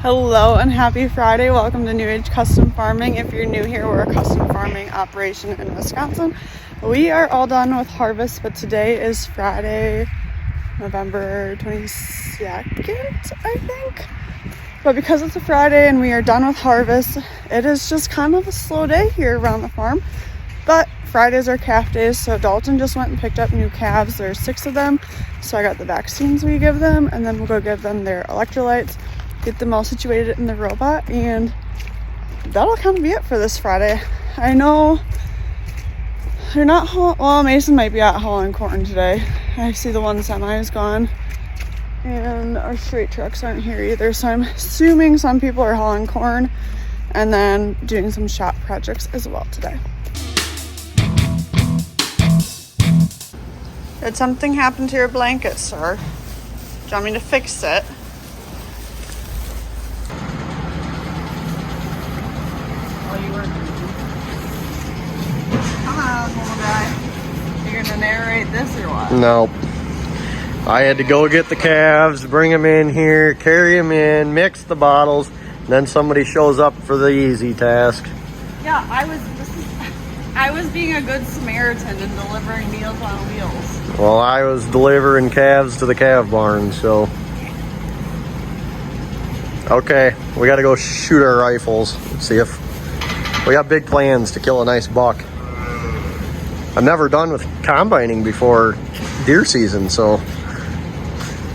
Hello and happy Friday. Welcome to New Age Custom Farming. If you're new here, we're a custom farming operation in Wisconsin. We are all done with harvest, but today is Friday, November 22nd, I think. But because it's a Friday and we are done with harvest, it is just kind of a slow day here around the farm. But Fridays are calf days, so Dalton just went and picked up new calves. There's 6 of them, so I got the vaccines we give them, and then we'll go give them their electrolytes, get them all situated in the robot, and that'll kind of be it for this Friday. I know they're not well, Mason might be out hauling corn today. I see the one semi is gone, and our straight trucks aren't here either, so I'm assuming some people are hauling corn and then doing some shop projects as well today. Did something happen to your blanket, sir? Do you want me to fix it? Oh, you were. Come on, little guy. You're gonna narrate this or what? Nope. I had to go get the calves, bring them in here, carry them in, mix the bottles, and then somebody shows up for the easy task. Yeah, I was being a good Samaritan and delivering Meals on Wheels. Well, I was delivering calves to the calf barn, so. Okay, we gotta go shoot our rifles. See if we got big plans to kill a nice buck. I've never done with combining before deer season, so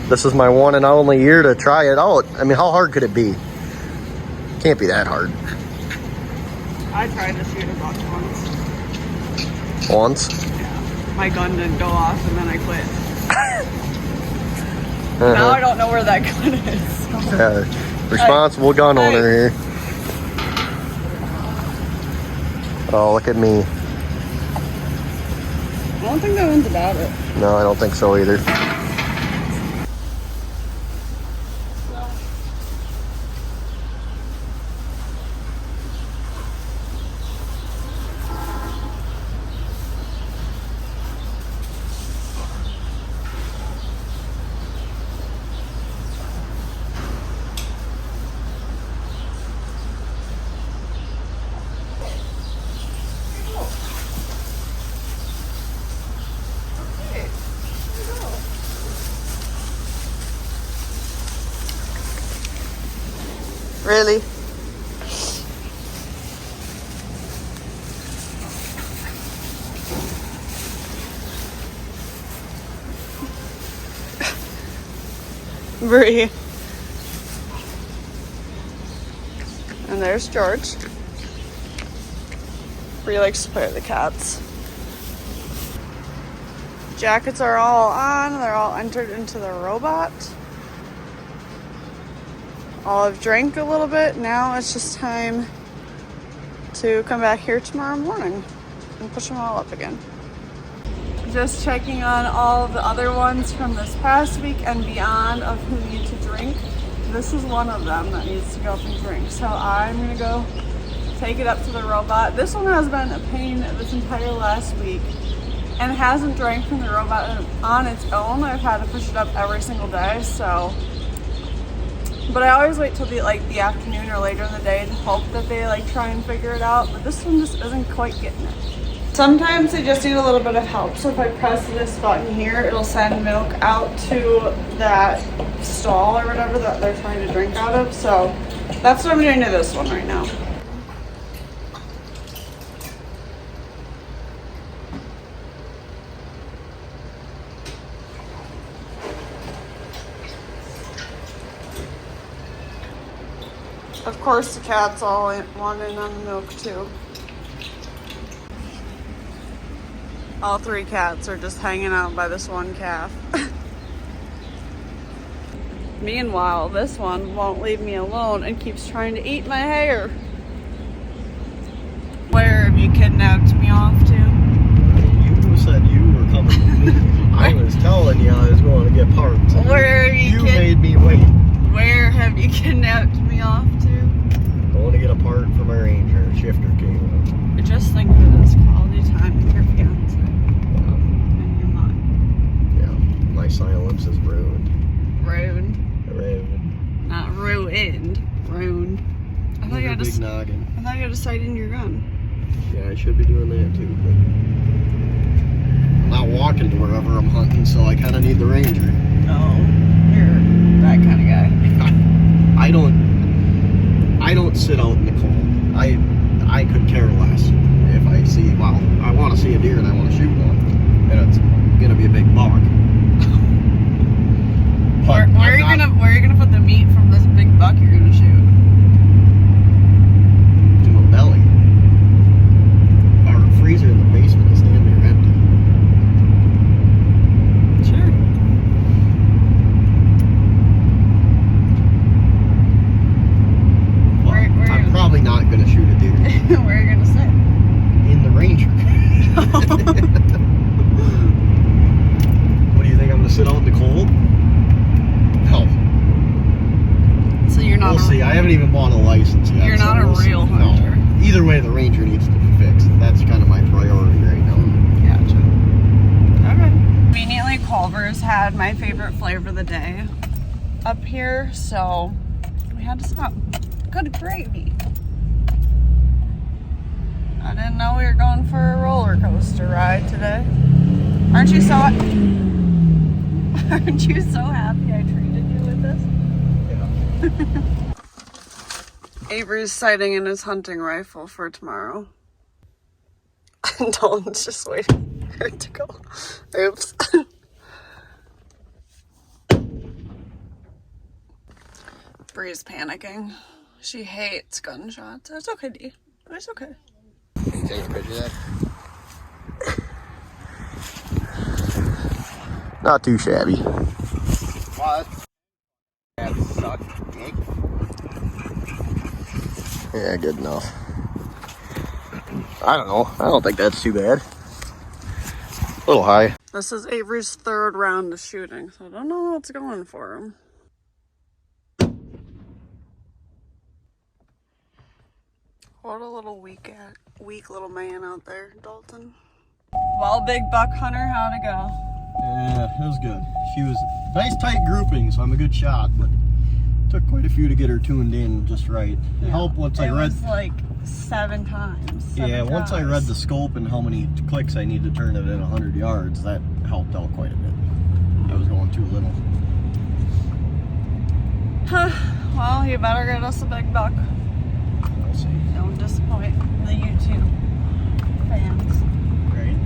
this is my one and only year to try it out. I mean, how hard could it be? Can't be that hard. I tried to shoot a buck once. Once? Yeah. My gun didn't go off and then I quit. Now I don't know where that gun is. So. Responsible gun owner here. Oh, look at me. I don't think that one's about it. No, I don't think so either. Really? Bree. And there's George. Bree likes to play with the cats. Jackets are all on. They're all entered into the robot. Olive drank a little bit. Now it's just time to come back here tomorrow morning and push them all up again. Just checking on all of the other ones from this past week and beyond of who need to drink. This is one of them that needs to go up and drink. So I'm gonna go take it up to the robot. This one has been a pain this entire last week and hasn't drank from the robot on its own. I've had to push it up every single day, so. But I always wait till the afternoon or later in the day to hope that they try and figure it out. But this one just isn't quite getting it. Sometimes they just need a little bit of help. So if I press this button here, it'll send milk out to that stall or whatever that they're trying to drink out of. So that's what I'm doing to this one right now. Of course, the cats all want in on the milk too. All 3 cats are just hanging out by this one calf. Meanwhile, this one won't leave me alone and keeps trying to eat my hair. Where have you kidnapped me off to? You said you were coming with me. I was telling you I was going to get parts. Where have you made me wait. Where have you kidnapped me off to? Going to get a part for my Ranger shifter cable. Just think of this quality time with your fiance and your mom. Yeah, my silence is ruined. Ruined. Ruined. Not ruined. had big noggin. I thought you had a sight in your gun. Yeah, I should be doing that too, but I'm not walking to wherever I'm hunting, so I kind of need the Ranger. Oh, you're that kind of guy. I don't sit out in the cold. I could care less if I see, well, I want to see a deer and I want to shoot one, and it's gonna be a big buck. Where are you gonna put the meat from this big buck you're gonna shoot? To my belly. Our freezer in the basement is damn near empty. Sure. Well, I'm probably not gonna shoot a deer. Where are you gonna sit? In the Ranger. What do you think? I'm gonna sit out in the cold? No. So you're not. We'll see. I haven't even bought a license yet. You're not a real hunter. No. Either way, the Ranger needs to be fixed. That's kind of my priority right now. Gotcha. Okay. Conveniently, Culver's had my favorite flavor of the day up here, so we had to stop. Good gravy. I didn't know we were going for a roller coaster ride today. Aren't you so happy I treated you with this? Yeah. Avery's sighting in his hunting rifle for tomorrow. Dalton's just waiting for it to go. Oops. Bree's panicking. She hates gunshots. It's okay, Dee. It's okay. Take a picture of that. Not too shabby. What? Yeah, good enough. I don't know. I don't think that's too bad. A little high. This is Avery's third round of shooting, so I don't know what's going for him. What a little weak little man out there, Dalton. Well, big buck hunter, how'd it go? Yeah, it was good. She was nice tight grouping, so I'm a good shot, but took quite a few to get her tuned in just right. It helped once I read. It was like 7 times. Once I read the scope and how many clicks I need to turn it at 100 yards, that helped out quite a bit. I was going too little. Well, you better get us a big buck. We'll see. Don't disappoint the YouTube fans. Right.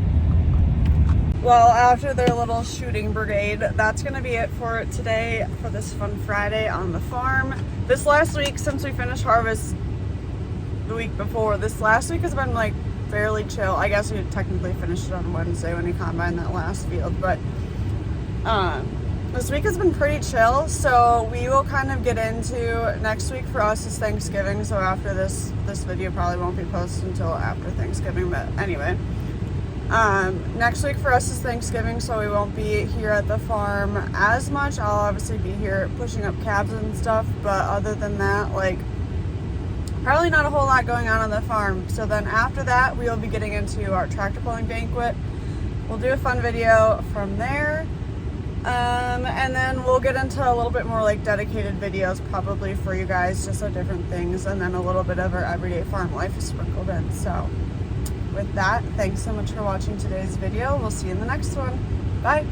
Well, after their little shooting brigade, that's going to be it for today for this fun Friday on the farm. This last week, since we finished harvest the week before, this last week has been like fairly chill. I guess we technically finished it on Wednesday when we combined that last field, but this week has been pretty chill, so we will kind of get into next week. For us is Thanksgiving, so after this video probably won't be posted until after Thanksgiving, but anyway, next week for us is Thanksgiving, so we won't be here at the farm as much. I'll obviously be here pushing up calves and stuff, but other than that, like, probably not a whole lot going on the farm. So then after that, we'll be getting into our tractor pulling banquet. We'll do a fun video from there. And then we'll get into a little bit more like dedicated videos probably for you guys, just of different things, and then a little bit of our everyday farm life is sprinkled in. So with that, thanks so much for watching today's video. We'll see you in the next one. Bye.